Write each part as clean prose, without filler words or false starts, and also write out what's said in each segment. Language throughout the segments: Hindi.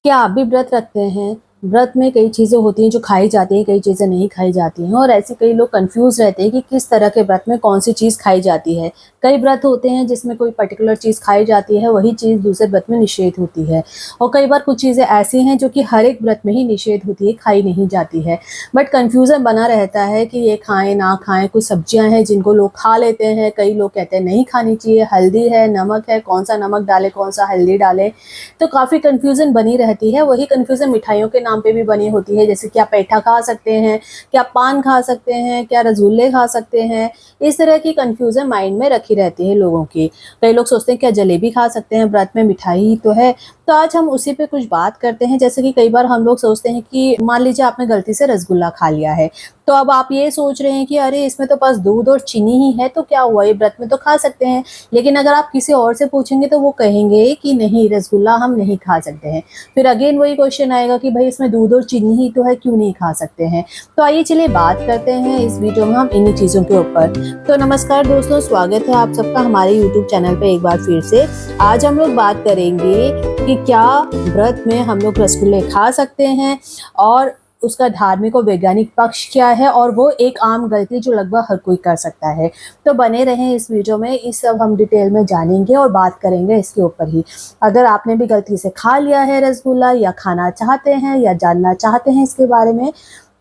क्या आप भी व्रत रखते हैं? व्रत में कई चीज़ें होती हैं जो खाई जाती हैं, कई चीज़ें नहीं खाई जाती हैं और ऐसे कई लोग कन्फ्यूज़ रहते हैं कि किस तरह के व्रत में कौन-सी चीज़ खाई जाती है। कई व्रत होते हैं जिसमें कोई पर्टिकुलर चीज़ खाई जाती है, वही चीज़ दूसरे व्रत में निषेध होती है और कई बार कुछ चीज़ें ऐसी हैं जो कि हर एक व्रत में ही निषेध होती है, खाई नहीं जाती है। बट कन्फ्यूज़न बना रहता है कि ये खाएँ, ना खाएँ। कुछ सब्जियाँ हैं जिनको लोग खा लेते हैं, कई लोग कहते हैं नहीं खानी चाहिए, हल्दी है, नमक है, कौन-सा नमक डालें, कौन-सा हल्दी डालें। तो काफ़ी कन्फ्यूज़न बनी रहती है। वही कन्फ्यूज़न मिठाइयों के नाम पे भी बनी होती है, जैसे क्या पेठा खा सकते हैं, क्या पान खा सकते हैं, क्या रसगुल्ले खा सकते हैं। इस तरह की कन्फ्यूज़न माइंड में रखी रहती है लोगों की। कई लोग सोचते हैं क्या जलेबी खा सकते हैं, व्रत में मिठाई ही तो है। तो आज हम उसी पे कुछ बात करते हैं, जैसे कि कई बार हम लोग सोचते हैं कि मान लीजिए आपने गलती से रसगुल्ला खा लिया है, तो अब आप ये सोच रहे हैं कि अरे इसमें तो बस दूध और चीनी ही है, तो क्या हुआ, ये व्रत में तो खा सकते हैं। लेकिन अगर आप किसी और से पूछेंगे तो वो कहेंगे कि नहीं, रसगुल्ला हम नहीं खा सकते हैं। फिर अगेन वही क्वेश्चन आएगा कि भाई इसमें दूध और चीनी ही तो है, क्यों नहीं खा सकते हैं। तो आइए चलिए बात करते हैं इस वीडियो में हम इन्हीं चीज़ों के ऊपर। तो नमस्कार दोस्तों, स्वागत है आप सबका हमारे यूट्यूब चैनल पे एक बार फिर से। आज हम लोग बात करेंगे कि क्या व्रत में हम लोग रसगुल्ले खा सकते हैं और उसका धार्मिक और वैज्ञानिक पक्ष क्या है, और वो एक आम गलती जो लगभग हर कोई कर सकता है। तो बने रहें इस वीडियो में, इस सब हम डिटेल में जानेंगे और बात करेंगे इसके ऊपर ही। अगर आपने भी गलती से खा लिया है रसगुल्ला, या खाना चाहते हैं, या जानना चाहते हैं इसके बारे में,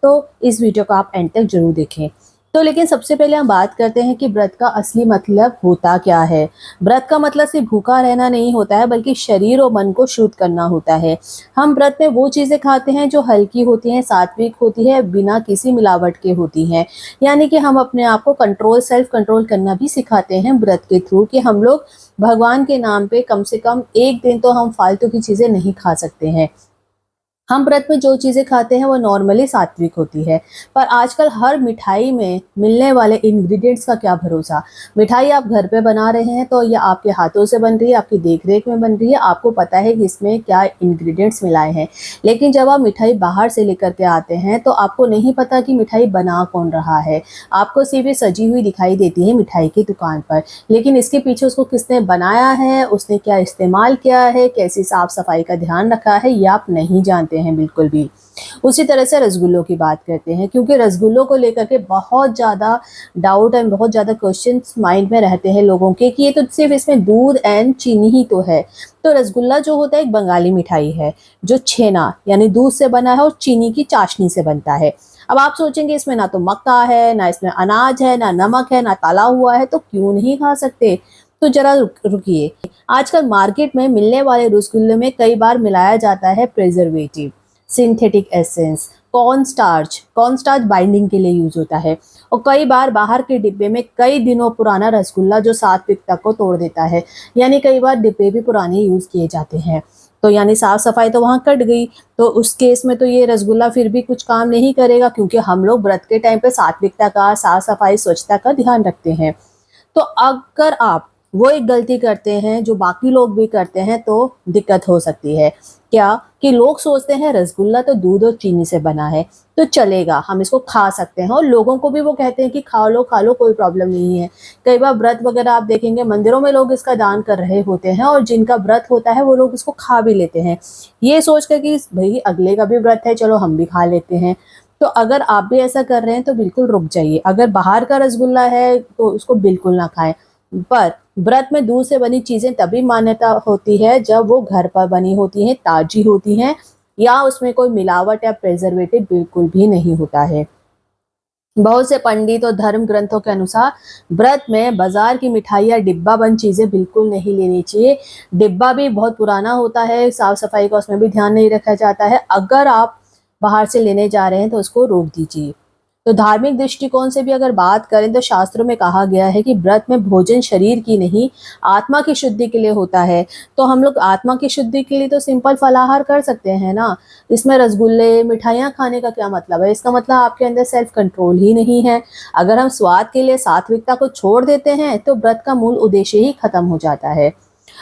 तो इस वीडियो को आप एंड तक जरूर देखें। तो लेकिन सबसे पहले हम बात करते हैं कि व्रत का असली मतलब होता क्या है। व्रत का मतलब सिर्फ भूखा रहना नहीं होता है, बल्कि शरीर और मन को शुद्ध करना होता है। हम व्रत में वो चीज़ें खाते हैं जो हल्की होती हैं, सात्विक होती है, बिना किसी मिलावट के होती हैं। यानी कि हम अपने आप को कंट्रोल, सेल्फ कंट्रोल करना भी सिखाते हैं व्रत के थ्रू, कि हम लोग भगवान के नाम पे कम से कम एक दिन तो हम फालतू की चीज़ें नहीं खा सकते हैं। हम व्रत में जो चीज़ें खाते हैं वो नॉर्मली सात्विक होती है, पर आजकल हर मिठाई में मिलने वाले इंग्रेडिएंट्स का क्या भरोसा। मिठाई आप घर पे बना रहे हैं तो ये आपके हाथों से बन रही है, आपकी देख-रेख में बन रही है, आपको पता है कि इसमें क्या इंग्रेडिएंट्स मिलाए हैं। लेकिन जब आप मिठाई बाहर से लेकर के आते हैं तो आपको नहीं पता कि मिठाई बना कौन रहा है। आपको सिर्फ ये सजी हुई दिखाई देती है मिठाई की दुकान पर, लेकिन इसके पीछे उसको किसने बनाया है, उसने क्या इस्तेमाल किया है, कैसी साफ-सफाई का ध्यान रखा है, ये आप नहीं जानते हैं बिल्कुल भी। उसी तरह से रसगुल्लों की बात करते हैं, क्योंकि रसगुल्लों को लेकर के बहुत ज़्यादा डाउट एंड बहुत ज़्यादा क्वेश्चंस माइंड में रहते हैं लोगों के, कि ये तो सिर्फ इसमें दूध एंड चीनी ही तो है। तो रसगुल्ला जो होता है एक बंगाली मिठाई है, जो छेना यानी दूध से बना है और चीनी की चाशनी से बनता है। अब आप सोचेंगे इसमें ना तो मक्का है, ना इसमें अनाज है, ना नमक है, ना तला हुआ है, तो क्यों नहीं खा सकते। तो जरा रुकिए। आजकल मार्केट में मिलने वाले रसगुल्ले में कई बार मिलाया जाता है preservative, synthetic essence, corn starch binding के लिए यूज होता है। और कई बार बाहर के डिब्बे में कई दिनों पुराना रसगुल्ला जो सात्विकता को तोड़ देता है, यानी कई बार डिब्बे भी पुराने यूज किए जाते हैं। तो यानी साफ सफाई तो वहाँ कट गई। तो उस केस में तो ये रसगुल्ला फिर भी कुछ काम नहीं करेगा, क्योंकि हम लोग व्रत के टाइम पे सात्विकता का, साफ सफाई, स्वच्छता का ध्यान रखते हैं। तो अगर आप वो एक गलती करते हैं जो बाकी लोग भी करते हैं, तो दिक्कत हो सकती है। क्या कि लोग सोचते हैं रसगुल्ला तो दूध और चीनी से बना है, तो चलेगा, हम इसको खा सकते हैं, और लोगों को भी वो कहते हैं कि खा लो, कोई प्रॉब्लम नहीं है। कई बार व्रत वगैरह आप देखेंगे मंदिरों में लोग इसका दान कर रहे होते हैं, और जिनका व्रत होता है वो लोग इसको खा भी लेते हैं, ये सोच कर कि भाई अगले का भी व्रत है, चलो हम भी खा लेते हैं। तो अगर आप भी ऐसा कर रहे हैं तो बिल्कुल रुक जाइए। अगर बाहर का रसगुल्ला है तो उसको बिल्कुल ना खाएं। पर व्रत में दूध से बनी चीजें तभी मान्यता होती है जब वो घर पर बनी होती हैं, ताजी होती हैं, या उसमें कोई मिलावट या प्रिजर्वेटिव बिल्कुल भी नहीं होता है। बहुत से पंडित और धर्म ग्रंथों के अनुसार व्रत में बाजार की मिठाई या डिब्बा बंद चीजें बिल्कुल नहीं लेनी चाहिए। डिब्बा भी बहुत पुराना होता है, साफ सफाई का उसमें भी ध्यान नहीं रखा जाता है। अगर आप बाहर से लेने जा रहे हैं तो उसको रोक दीजिए। तो धार्मिक दृष्टिकोण से भी अगर बात करें तो शास्त्रों में कहा गया है कि व्रत में भोजन शरीर की नहीं, आत्मा की शुद्धि के लिए होता है। तो हम लोग आत्मा की शुद्धि के लिए तो सिंपल फलाहार कर सकते हैं ना। इसमें रसगुल्ले, मिठाइयाँ खाने का क्या मतलब है? इसका मतलब आपके अंदर सेल्फ कंट्रोल ही नहीं है। अगर हम स्वाद के लिए सात्विकता को छोड़ देते हैं तो व्रत का मूल उद्देश्य ही खत्म हो जाता है।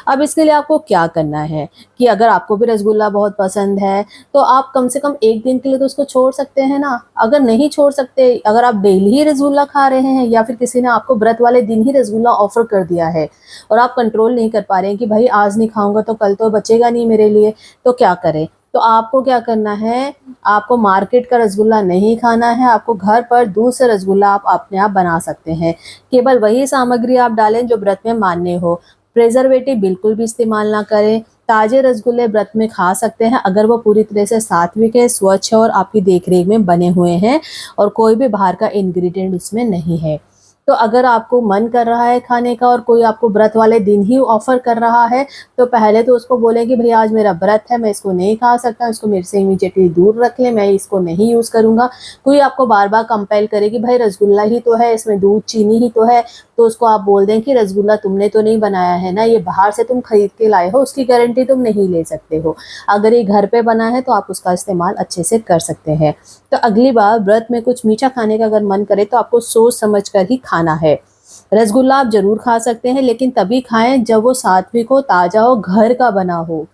अब इसके लिए आपको क्या करना है, कि अगर आपको भी रसगुल्ला बहुत पसंद है तो आप कम से कम एक दिन के लिए तो उसको छोड़ सकते हैं ना। अगर नहीं छोड़ सकते, अगर आप डेली ही रसगुल्ला खा रहे हैं, या फिर किसी ने आपको व्रत वाले दिन ही रसगुल्ला ऑफर कर दिया है और आप कंट्रोल नहीं कर पा रहे हैं कि भाई आज नहीं खाऊंगा तो कल तो बचेगा नहीं मेरे लिए, तो क्या करें। तो आपको क्या करना है, आपको मार्केट का रसगुल्ला नहीं खाना है, आपको घर पर दूध से रसगुल्ला आप अपने आप बना सकते हैं। केवल वही सामग्री आप डालें जो व्रत में मान्य हो। प्रिजर्वेटिव बिल्कुल भी इस्तेमाल ना करें। ताजे रसगुल्ले व्रत में खा सकते हैं अगर वो पूरी तरह से सात्विक है, स्वच्छ है और आपकी देखरेख में बने हुए हैं और कोई भी बाहर का इंग्रेडिएंट उसमें नहीं है। तो अगर आपको मन कर रहा है खाने का और कोई आपको व्रत वाले दिन ही ऑफर कर रहा है, तो पहले तो उसको बोलें कि भैया आज मेरा व्रत है, मैं इसको नहीं खा सकता, इसको मेरे से इमीडिएटली दूर रख लें, मैं इसको नहीं यूज़ करूँगा। कोई आपको बार बार कंपेल करे कि भाई रसगुल्ला ही तो है, इसमें दूध चीनी ही तो है, तो उसको आप बोल दें कि रसगुल्ला तुमने तो नहीं बनाया है ना, ये बाहर से तुम खरीद के लाए हो, उसकी गारंटी तुम नहीं ले सकते हो। अगर ये घर पे बना है तो आप उसका इस्तेमाल अच्छे से कर सकते हैं। तो अगली बार व्रत में कुछ मीठा खाने का अगर मन करे तो आपको सोच समझ कर ही खाना है। रसगुल्ला आप ज़रूर खा सकते हैं लेकिन तभी खाएँ जब वो सात्विक हो, ताज़ा हो, घर का बना हो।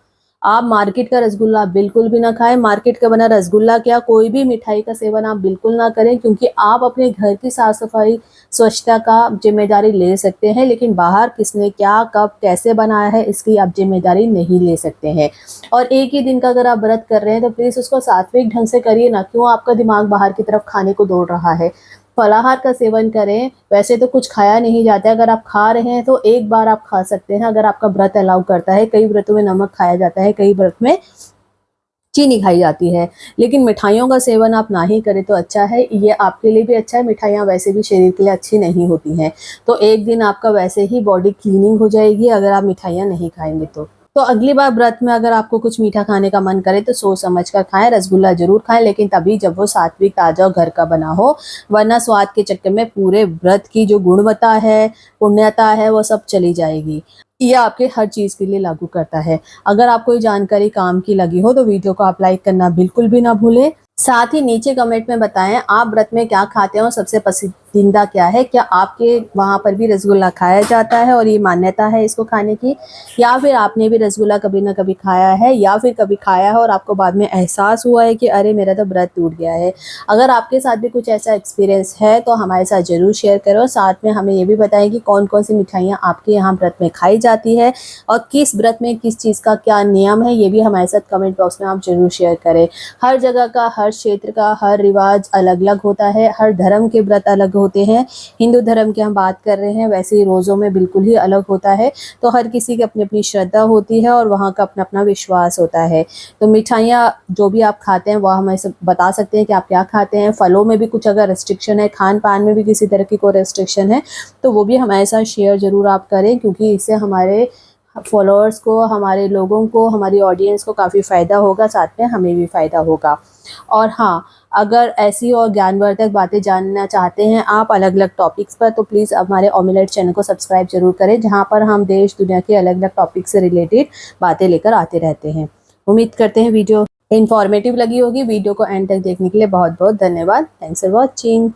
आप मार्केट का रसगुल्ला बिल्कुल भी ना खाएँ, मार्केट का बना रसगुल्ला क्या, कोई भी मिठाई का सेवन आप बिल्कुल ना करें, क्योंकि आप अपने घर की साफ-सफाई, स्वच्छता का ज़िम्मेदारी ले सकते हैं, लेकिन बाहर किसने क्या, कब, कैसे बनाया है इसकी आप ज़िम्मेदारी नहीं ले सकते हैं। और एक ही दिन का अगर आप व्रत कर रहे हैं तो प्लीज़ उसको सात्विक ढंग से करिए ना, क्यों आपका दिमाग बाहर की तरफ खाने को दौड़ रहा है। फलाहार का सेवन करें, वैसे तो कुछ खाया नहीं जाता है, अगर आप खा रहे हैं तो एक बार आप खा सकते हैं अगर आपका व्रत अलाउ करता है। कई व्रतों में नमक खाया जाता है, कई व्रत में चीनी खाई जाती है, लेकिन मिठाइयों का सेवन आप ना ही करें तो अच्छा है। ये आपके लिए भी अच्छा है, मिठाइयाँ वैसे भी शरीर के लिए अच्छी नहीं होती हैं। तो एक दिन आपका वैसे ही बॉडी क्लीनिंग हो जाएगी अगर आप मिठाइयाँ नहीं खाएँगे तो। तो अगली बार व्रत में अगर आपको कुछ मीठा खाने का मन करे तो सोच समझ कर खाएँ, रसगुल्ला ज़रूर खाएँ लेकिन तभी जब वो सात्विक, ताज़ा और घर का बना हो, वरना स्वाद के चक्कर में पूरे व्रत की जो गुणवत्ता है, पुण्यता है, वो सब चली जाएगी। ये आपके हर चीज़ के लिए लागू करता है। अगर आपको ये जानकारी काम की लगी हो तो वीडियो को आप लाइक करना बिल्कुल भी ना भूलें। साथ ही नीचे कमेंट में बताएं आप व्रत में क्या खाते हैं और सबसे पसंदीदा क्या है? क्या आपके वहाँ पर भी रसगुल्ला खाया जाता है और ये मान्यता है इसको खाने की, या फिर आपने भी रसगुल्ला कभी ना कभी खाया है या फिर कभी खाया है और आपको बाद में एहसास हुआ है कि अरे मेरा तो व्रत टूट गया है। अगर आपके साथ भी कुछ ऐसा एक्सपीरियंस है तो हमारे साथ ज़रूर शेयर करो। साथ में हमें ये भी बताएं कि कौन-कौन सी मिठाइयाँ आपके यहाँ व्रत में खाई जाती है और किस व्रत में किस चीज़ का क्या नियम है, ये भी हमारे साथ कमेंट बॉक्स में आप ज़रूर शेयर करें। हर जगह का, हर क्षेत्र का, हर रिवाज अलग-अलग होता है, हर धर्म के व्रत अलग होते हैं। हिंदू धर्म की हम बात कर रहे हैं, वैसे ही रोज़ों में बिल्कुल ही अलग होता है। तो हर किसी की अपनी-अपनी श्रद्धा होती है और वहाँ का अपना-अपना विश्वास होता है। तो मिठाइयाँ जो भी आप खाते हैं वह हमें सब बता सकते हैं कि आप क्या खाते हैं। फलों में भी कुछ अगर रिस्ट्रिक्शन है, खान-पान में भी किसी तरह की कोई रिस्ट्रिक्शन है, तो वो भी हमारे साथ शेयर ज़रूर आप करें, क्योंकि इससे हमारे फॉलोअर्स को, हमारे लोगों को, हमारी ऑडियंस को काफ़ी फ़ायदा होगा, साथ में हमें भी फ़ायदा होगा। और हाँ, अगर ऐसी और ज्ञानवर्धक बातें जानना चाहते हैं आप अलग-अलग टॉपिक्स पर, तो प्लीज़ हमारे ओमिलेट चैनल को सब्सक्राइब ज़रूर करें, जहाँ पर हम देश दुनिया के अलग-अलग टॉपिक से रिलेटेड बातें लेकर आते रहते हैं। उम्मीद करते हैं वीडियो इन्फॉर्मेटिव लगी होगी। वीडियो को एंड तक देखने के लिए बहुत-बहुत धन्यवाद। Thanks for watching.